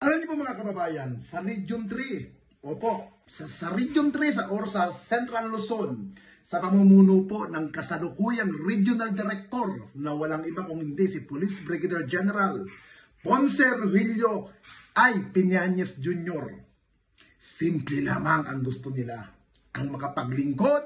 Alam niyo po mga kababayan, sa Region 3, sa Region 3 sa Central Luzon, sa pamumuno po ng kasalukuyang Regional Director na walang iba kung hindi si Police Brigadier General Ponce Rogelio I. Piñañez Jr. Simple lamang ang gusto nila, ang makapaglingkod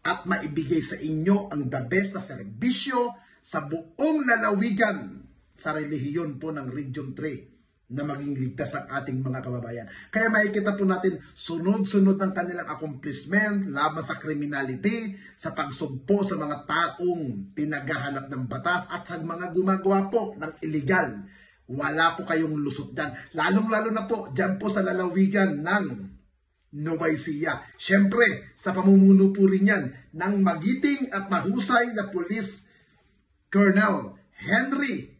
at maibigay sa inyo ang the best na serbisyo sa buong lalawigan sa relihiyon po ng Region 3 na maging ligtas ang ating mga kababayan. Kaya makikita po natin sunod-sunod ng kanilang accomplishment laban sa criminality, sa pagsugpo sa mga taong pinaghahanap ng batas at sa mga gumagawa po ng illegal. Wala po kayong lusot dyan. Lalong-lalo na po dyan po sa lalawigan ng Nueva Ecija. Siyempre, sa pamumuno po rin yan ng magiting at mahusay na Police Colonel Henry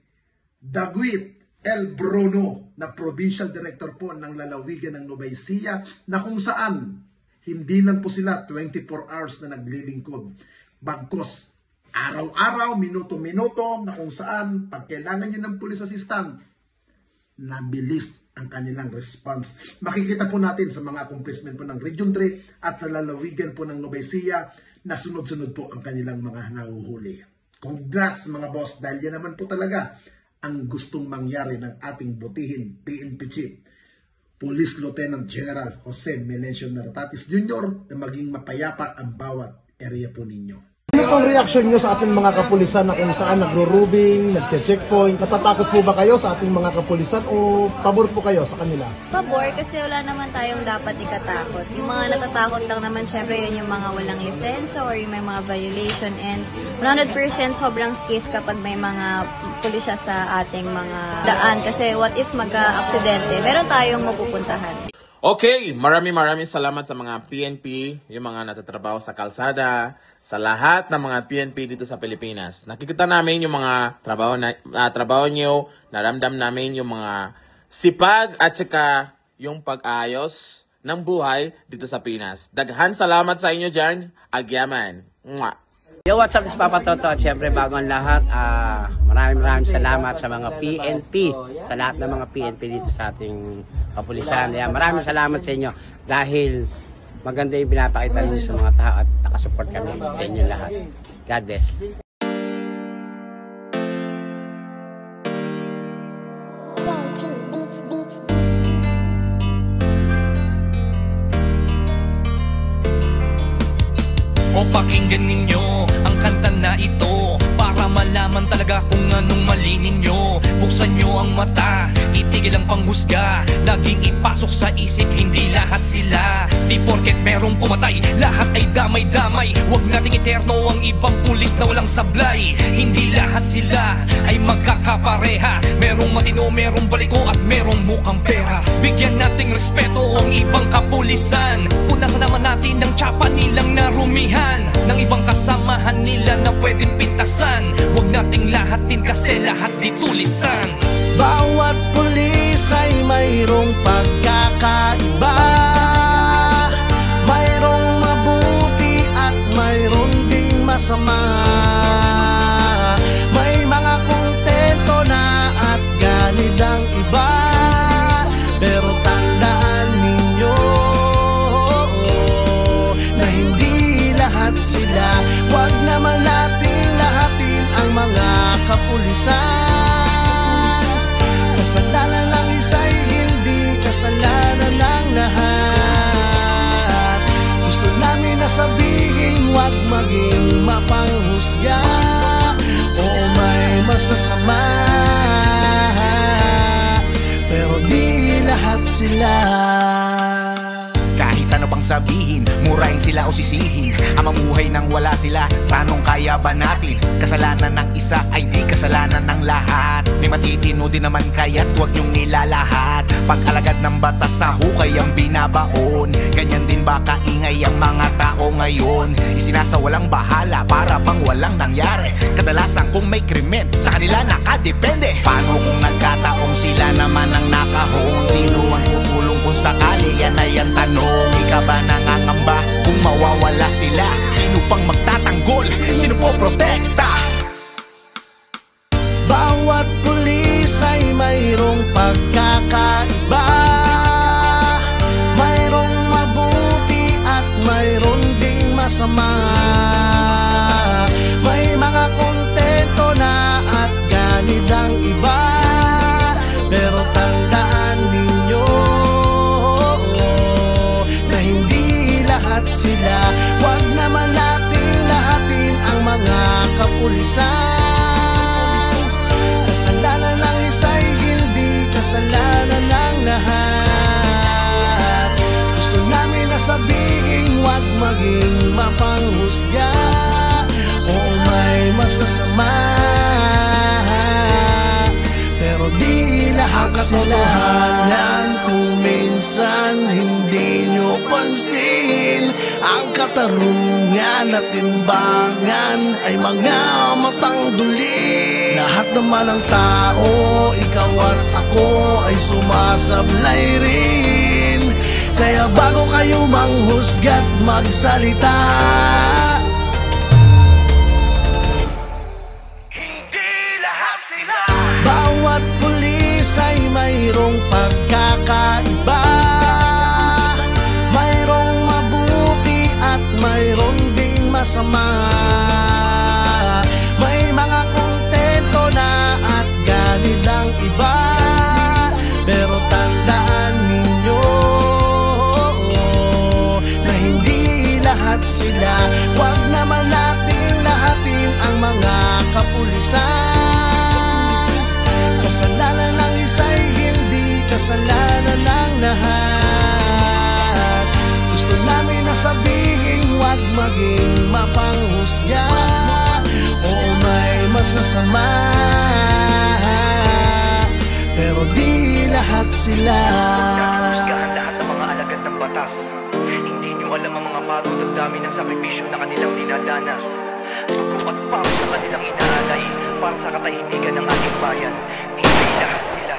Daguit El Bruno na Provincial Director po ng lalawigan ng Nueva Ecija, na kung saan hindi lang po sila 24 hours na naglilingkod. Bagkus, araw-araw, minuto-minuto, na kung saan pag kailangan nyo ng police assistant, nabilis ang kanilang response. Makikita po natin sa mga accomplishment po ng Region 3 at sa lalawigan po ng Nueva Ecija na sunod-sunod po ang kanilang mga nahuhuli. Congrats mga boss, dahil yan naman po talaga ang gustong mangyari ng ating butihin PNP Chief, Police Lieutenant General Jose Melencio Nartatis Jr. na maging mapayapa ang bawat area po ninyo. Ano pong reaksyon nyo sa ating mga kapulisan na kung saan nagro-rubing, nagche-checkpoint? Natatakot po ba kayo sa ating mga kapulisan o pabor po kayo sa kanila? Pabor kasi wala naman tayong dapat ikatakot. Yung mga natatakot lang naman syempre yun yung mga walang lisensya or yung may mga violation, and 100% sobrang safe kapag may mga pulisya sa ating mga daan. Kasi what if magka-aksidente, meron tayong mapupuntahan. Okay, maraming salamat sa mga PNP, yung mga natatrabaho sa kalsada, sa lahat ng mga PNP dito sa Pilipinas. Nakikita namin yung mga trabaho nyo, naramdam namin yung mga sipag at saka yung pag-ayos ng buhay dito sa Pinas. Daghan salamat sa inyo dyan. Agyaman. Mwah! Yo, what's up, this Papa Toto. At syempre, bago ang lahat, maraming salamat sa mga PNP, sa lahat ng mga PNP dito sa ating kapulisan. Maraming salamat sa inyo dahil maganda yung pinapakita ninyo sa mga tao at nakasupport kami sa inyo lahat. God bless. O pakinggan ninyo ang kanta na ito para malaman talaga kung anong mali ninyo. Buksan nyo ang mata, itigil ang panghusga, laging ipasok sa isip, hindi lahat sila. Di porket merong pumatay, lahat ay damay-damay. Huwag nating eterno ang ibang pulis na walang sablay. Hindi lahat sila ay magkakapareha. Merong matino, merong baliko at merong mukhang pera. Bigyan nating respeto ang ibang kapulisan. Punasan naman natin ang tsapa nilang narumihan ng ibang kasamahan nila na pwedeng pintasan. Huwag nating lahatin kasi lahat di tulisan. Bawat pulis ay mayroong pagkakaiba, mayroong mabuti at mayroong ding masama. May mga kontento na at ganid ang iba, pero tandaan ninyo na hindi lahat sila. Huwag naman natin lahatin ang mga kapulisan. Kasalanan ng isa'y hindi kasalanan ng lahat. Gusto namin na sabihin, huwag maging mapanghusga o may masasama, pero di lahat sila. Kahit ano pang sabihin, murahin sila o sisihin, ang mamuhay nang wala sila, tanong kaya ba natin? Kasalanan ng isa ay di kasalanan ng lahat. May matitino din naman kaya't huwag niyong nilalahat. Pag-alagad ng batas sa hukay ang binabaon, ganyan din ba kaingay ang mga tao ngayon? Isinasawalang bahala para bang walang nangyari. Kadalasan kung may krimen, sa kanila nakadepende. Paano kung nagkataong sila naman ang nakahon? Sino ang tutulong kung sakali? Yan ay ang tanong. Ika ba nangangamba kung mawawala sila? Sino pang magtatanggol? Sino po protekta? Bawat pulis ay mayroong pagkakaiba, sila. Wag naman nating lahatin ang mga kapulisan. Kasalanan ng isa'y hindi kasalanan ng lahat. Gusto namin na sabihin, wag maging mapanghusga o may masasama, pero di lahat sila. Kung minsan hindi nyo pansin, ang katarungan at timbangan ay mga matang duli. Lahat naman ng tao, ikaw at ako ay sumasablay rin. Kaya bago kayo manghusga't magsalita, Hindi lahat sila. bawat pulis ay mayroong pagkakaiba. Mayroong mabuti at mayroong ding masama. May mga kontento na at ganit ang iba, pero tandaan ninyo na hindi lahat sila. Wag naman natin lahatin ang mga kapulisan. Kasalanan ng isa'y hindi kasalanan ng lahat. Gusto namin na sabihin, wag maging mapanghusga o may masasama, pero di lahat sila. Husgahan lahat ng mga alagad ng batas. Hindi nyo alam ang mga pagod at dami ng sakripisyo na kanilang dinadanas. Dugo at pawis sa kanilang inaalay para sa katahimikan ng ating bayan. Hindi lahat sila.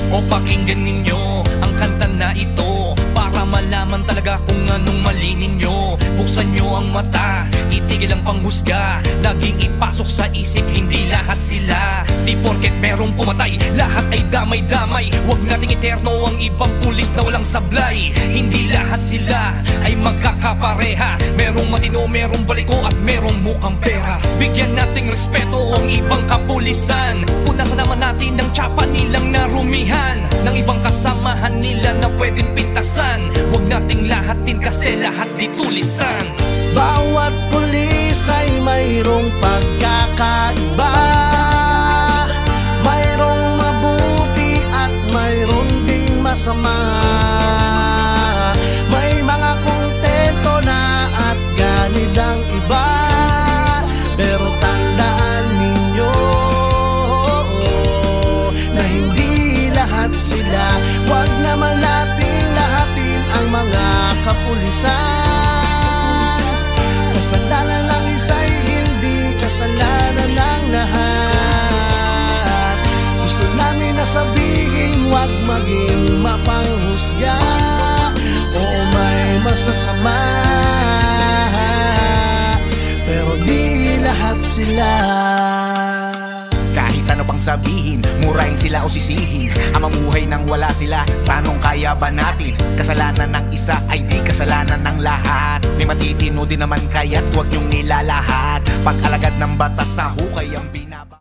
O pakinggan ninyo ang kanta na ito para malaman talaga kung anong mali ninyo. Buksan nyo ang mata, itigil ang panghusga. Laging ipasok sa isip, hindi lahat sila. Di porket merong pumatay, lahat ay damay-damay. Huwag nating eterno ang ibang pulis na walang sablay. Hindi lahat sila ay magkakapareha. Merong matino, merong baliko at merong mukhang pera. Bigyan nating respeto ang ibang kapulisan. Punasan naman natin ng tsapa nilang narumihan, ng ibang kasamahan nila na pwedeng pintasan. Huwag nating lahatin kasi lahat di tulisan. Bawat pulis ay mayroong pagkakaiba. Mayroong mabuti at mayroong ding masama. May mga kontento na at ganit ang iba, pero tandaan ninyo na hindi lahat sila. Wag naman natin lahatin ang mga kapulisan. Kasalanan ng isa'y hindi kasalanan ng lahat. Gusto namin na sabihin, wag maging mapanghusga o may masasama, pero di lahat sila. Kahit ano pang sabihin, murahin sila o sisihin, ang mamuhay nang wala sila, tanong kaya ba natin? Kasalanan ng isa ay di kasalanan ng lahat. May matitino din naman kaya't huwag niyong nilalahat. Pag alagad ng batas sa hukay ang binaba.